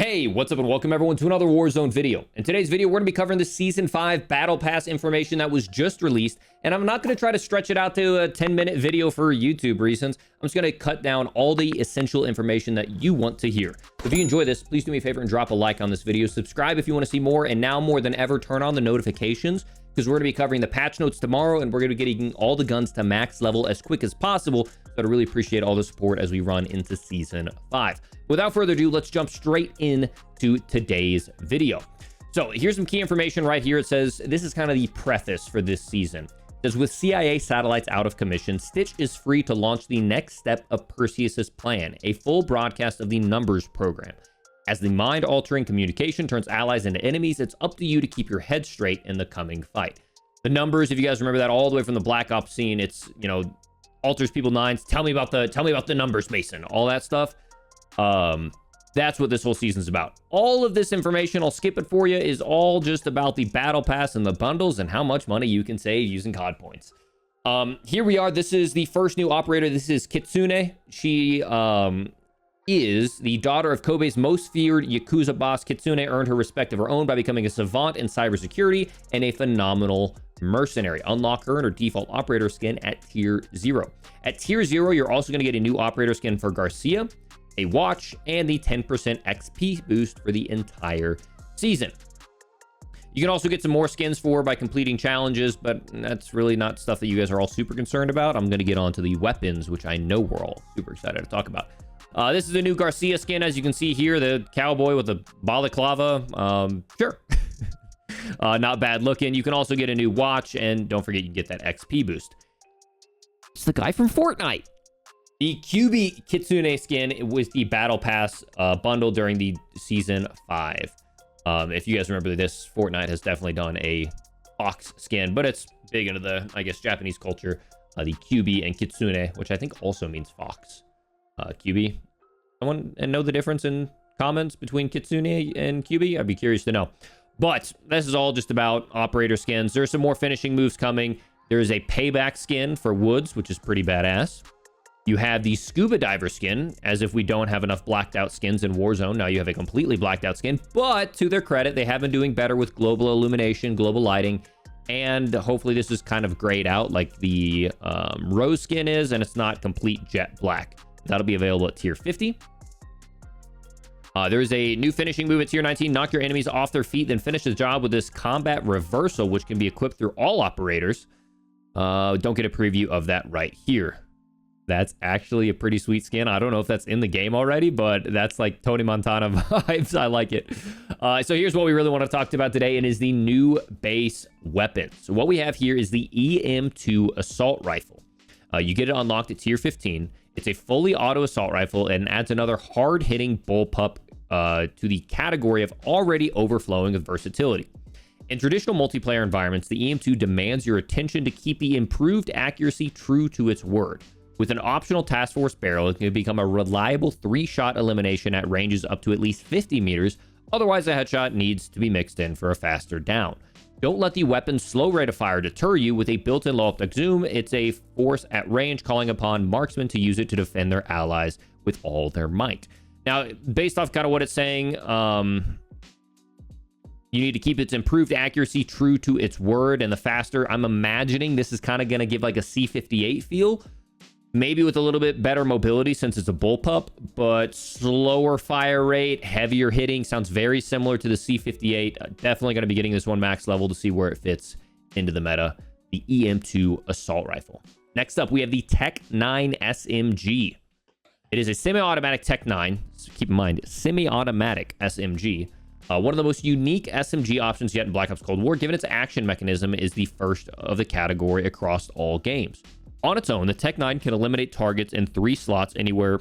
Hey, what's up and welcome everyone to another Warzone video. In today's video, we're going to be covering the Season 5 Battle Pass information that was just released, and I'm not going to try to stretch it out to a 10-minute video for YouTube reasons. I'm just going to cut down all the essential information that you want to hear. If you enjoy this, please do me a favor and drop a like on this video. Subscribe if you want to see more, and now more than ever, turn on the notifications, because we're going to be covering the patch notes tomorrow, and we're going to be getting all the guns to max level as quick as possible. So I'd really appreciate all the support as we run into Season 5. Without further ado, let's jump straight into today's video. So here's some key information right here. It says, this is kind of the preface for this season. It says, with CIA satellites out of commission, Stitch is free to launch the next step of Perseus's plan, a full broadcast of the numbers program. As the mind-altering communication turns allies into enemies, it's up to you to keep your head straight in the coming fight. The numbers, if you guys remember that all the way from the Black Ops scene, it's, you know, alters people minds. Tell me about the numbers, Mason. All that stuff. That's what this whole season's about. All of this information, I'll skip it for you, is all just about the Battle Pass and the bundles and how much money you can save using COD points. Here we are. This is the first new operator. This is Kitsune. She is the daughter of Kobe's most feared Yakuza boss. Kitsune earned her respect of her own by becoming a savant in cybersecurity and a phenomenal mercenary. Unlock her and her default operator skin at tier 0. At tier 0, you're also going to get a new operator skin for Garcia, a watch, and the 10% XP boost for the entire season. You can also get some more skins by completing challenges, but that's really not stuff that you guys are all super concerned about. I'm going to get onto the weapons, which I know we're all super excited to talk about. This is a new Garcia skin, as you can see here, the cowboy with the balaclava. Sure. Not bad looking. You can also get a new watch, and don't forget you can get that XP boost. It's the guy from Fortnite. The QB Kitsune skin was the Battle Pass bundle during the Season 5. If you guys remember this, Fortnite has definitely done a fox skin, but it's big into the, I guess, Japanese culture. The QB and Kitsune, which I think also means fox. QB. Someone know the difference in comments between Kitsune and QB? I'd be curious to know. But this is all just about operator skins. There's some more finishing moves coming. There is a payback skin for Woods, which is pretty badass. You have the scuba diver skin, as if we don't have enough blacked out skins in Warzone. Now you have a completely blacked out skin, but to their credit, they have been doing better with global illumination, global lighting, and hopefully this is kind of grayed out like the rose skin is, and it's not complete jet black. That'll be available at tier 50. There's a new finishing move at tier 19. Knock your enemies off their feet, then finish the job with this combat reversal, which can be equipped through all operators. Don't get a preview of that right here. That's actually a pretty sweet skin. I don't know if that's in the game already, but that's like Tony Montana vibes. I like it. So here's what we really want to talk about today, and is the new base weapon. So what we have here is the Em2 Assault Rifle. You get it unlocked at tier 15. It's a fully auto assault rifle and adds another hard-hitting bullpup to the category of already overflowing with versatility. In traditional multiplayer environments, the Em2 demands your attention to keep the improved accuracy true to its word. With an optional task force barrel, it can become a reliable 3-shot elimination at ranges up to at least 50 meters. Otherwise, a headshot needs to be mixed in for a faster down. Don't let the weapon's slow rate of fire deter you. With a built-in low-optic zoom, it's a force at range, calling upon marksmen to use it to defend their allies with all their might. Now, based off kind of what it's saying, you need to keep its improved accuracy true to its word, and the faster, I'm imagining this is kind of going to give like a C58 feel. Maybe with a little bit better mobility since it's a bullpup, but slower fire rate, heavier hitting. Sounds very similar to the C58. Definitely going to be getting this one max level to see where it fits into the meta. The Em2 Assault Rifle. Next up, we have the Tech 9 SMG. It is a semi-automatic Tech 9. So keep in mind, semi-automatic SMG. One of the most unique SMG options yet in Black Ops Cold War, given its action mechanism, is the first of the category across all games. On its own, the Tech 9 can eliminate targets in 3 shots anywhere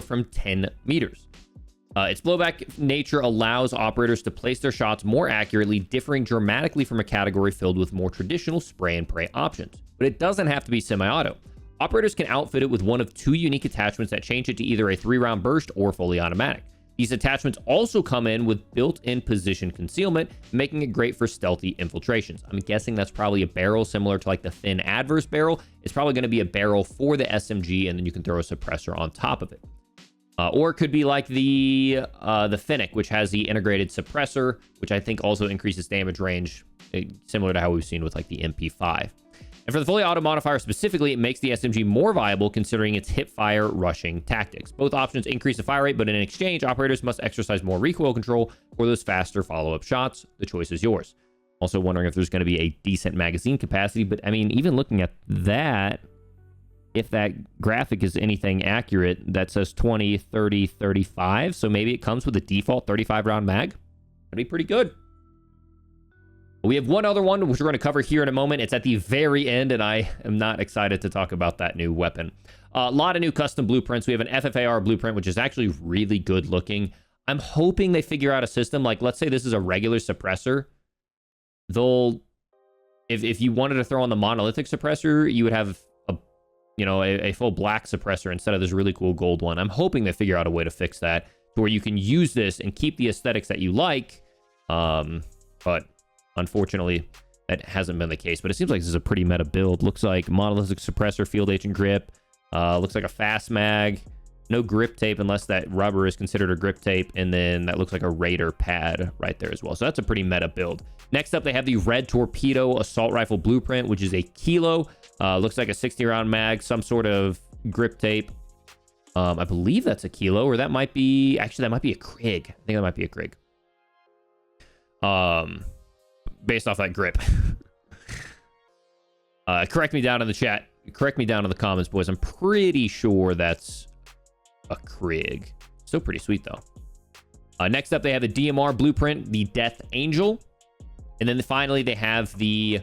from 10 meters. Its blowback nature allows operators to place their shots more accurately, differing dramatically from a category filled with more traditional spray and pray options. But it doesn't have to be semi-auto. Operators can outfit it with one of 2 unique attachments that change it to either a 3-round burst or fully automatic. These attachments also come in with built-in position concealment, making it great for stealthy infiltrations. I'm guessing that's probably a barrel similar to like the thin adverse barrel. It's probably going to be a barrel for the SMG, and then you can throw a suppressor on top of it. Or it could be like the Finnick, which has the integrated suppressor, which I think also increases damage range, similar to how we've seen with like the MP5. And for the fully auto modifier specifically, it makes the SMG more viable considering its hip-fire rushing tactics. Both options increase the fire rate, but in exchange, operators must exercise more recoil control for those faster follow-up shots. The choice is yours. Also wondering if there's going to be a decent magazine capacity, but I mean, even looking at that, if that graphic is anything accurate, that says 20, 30, 35. So maybe it comes with a default 35 round mag. That'd be pretty good. We have one other one, which we're going to cover here in a moment. It's at the very end, and I am not excited to talk about that new weapon. A lot of new custom blueprints. We have an FFAR blueprint, which is actually really good looking. I'm hoping they figure out a system. Like, let's say this is a regular suppressor. They'll, if you wanted to throw on the monolithic suppressor, you would have a full black suppressor instead of this really cool gold one. I'm hoping they figure out a way to fix that to where you can use this and keep the aesthetics that you like. But unfortunately, that hasn't been the case. But it seems like this is a pretty meta build. Looks like monolithic suppressor, field agent grip. Looks like a fast mag. No grip tape unless that rubber is considered a grip tape. And then that looks like a Raider pad right there as well. So that's a pretty meta build. Next up, they have the red Torpedo Assault Rifle blueprint, which is a kilo. Looks like a 60-round mag, some sort of grip tape. I believe that's a kilo, or that might be... Actually, that might be a Krig. I think that might be a Krig. Based off that grip. Correct me down in the chat. Correct me down in the comments, boys. I'm pretty sure that's a Krig. Still pretty sweet, though. Next up, they have the DMR blueprint, the Death Angel. And then finally, they have the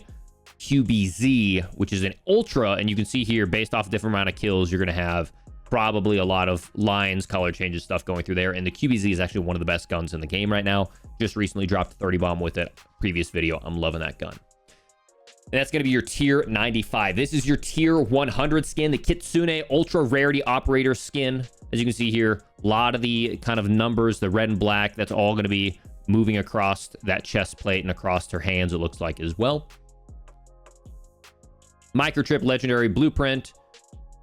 QBZ, which is an Ultra. And you can see here, based off a different amount of kills, you're going to have probably a lot of lines, color changes, stuff going through there. And the QBZ is actually one of the best guns in the game right now. Just recently dropped a 30 bomb with it. Previous video. I'm loving that gun. And that's going to be your tier 95. This is your tier 100 skin, the Kitsune Ultra Rarity Operator skin. As you can see here, a lot of the kind of numbers, the red and black, that's all going to be moving across that chest plate and across her hands, it looks like, as well. Microchip Legendary Blueprint.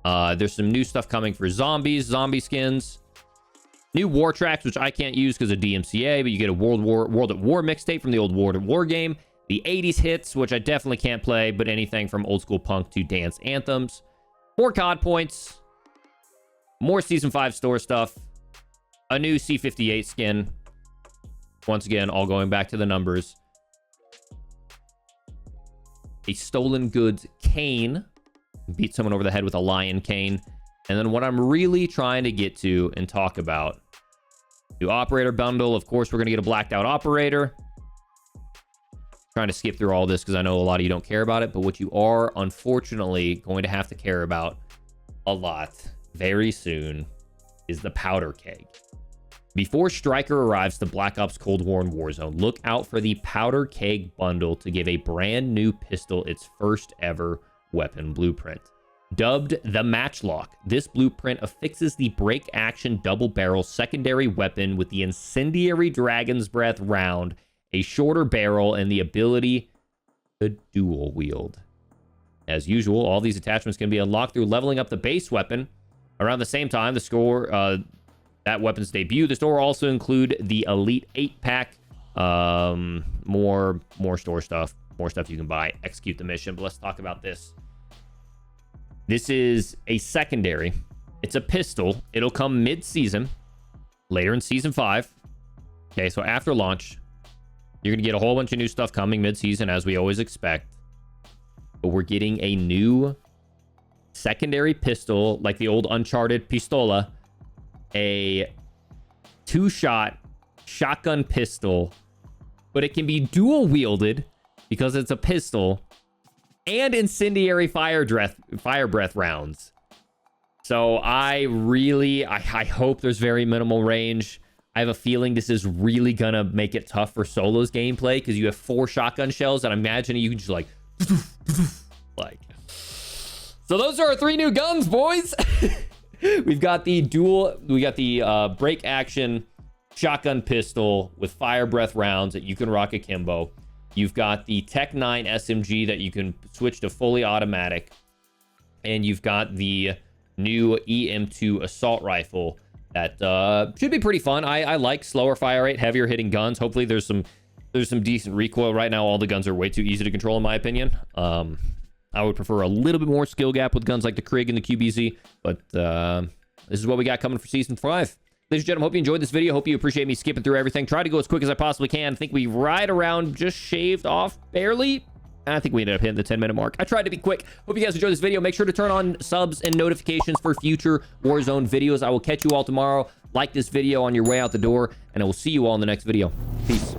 There's some new stuff coming for zombies, zombie skins. New war tracks, which I can't use because of DMCA, but you get a World at War mixtape from the old World at War game. The 80s hits, which I definitely can't play, but anything from old school punk to dance anthems. 4 COD points. More Season 5 store stuff. A new C58 skin. Once again, all going back to the numbers. A stolen goods cane. Beat someone over the head with a lion cane. And then what I'm really trying to get to and talk about. New operator bundle. Of course, we're going to get a blacked out operator. Trying to skip through all this because I know a lot of you don't care about it. But what you are, unfortunately, going to have to care about a lot very soon is the powder keg. Before Striker arrives to Black Ops Cold War and Warzone, look out for the powder keg bundle to give a brand new pistol its first ever weapon blueprint. Dubbed the Matchlock, this blueprint affixes the break action double barrel secondary weapon with the incendiary Dragon's Breath round, a shorter barrel, and the ability to dual wield. As usual, all these attachments can be unlocked through leveling up the base weapon. Around the same time, the store, that weapon's debut, the store will also include the Elite 8-pack, more store stuff, more stuff you can buy, execute the mission. But let's talk about this. This is a secondary. It's a pistol. It'll come mid-season, later in Season 5. Okay, so after launch, you're going to get a whole bunch of new stuff coming mid-season, as we always expect. But we're getting a new secondary pistol, like the old Uncharted Pistola. A 2-shot shotgun pistol. But it can be dual-wielded because it's a pistol. And incendiary fire breath rounds. So I hope there's very minimal range. I have a feeling this is really gonna make it tough for solos gameplay because you have 4 shotgun shells, and I'm imagining you can just like. So those are our 3 new guns, boys. We got the break action shotgun pistol with fire breath rounds that you can rock akimbo. You've got the Tech 9 SMG that you can switch to fully automatic. And you've got the new Em2 Assault Rifle that should be pretty fun. I like slower fire rate, heavier hitting guns. Hopefully there's some decent recoil. Right now all the guns are way too easy to control in my opinion. I would prefer a little bit more skill gap with guns like the Krig and the QBZ, but this is what we got coming for Season 5. Ladies and gentlemen, hope you enjoyed this video. Hope you appreciate me skipping through everything. Try to go as quick as I possibly can. I think we right around just shaved off barely. And I think we ended up hitting the 10-minute mark. I tried to be quick. Hope you guys enjoyed this video. Make sure to turn on subs and notifications for future Warzone videos. I will catch you all tomorrow. Like this video on your way out the door, and I will see you all in the next video. Peace.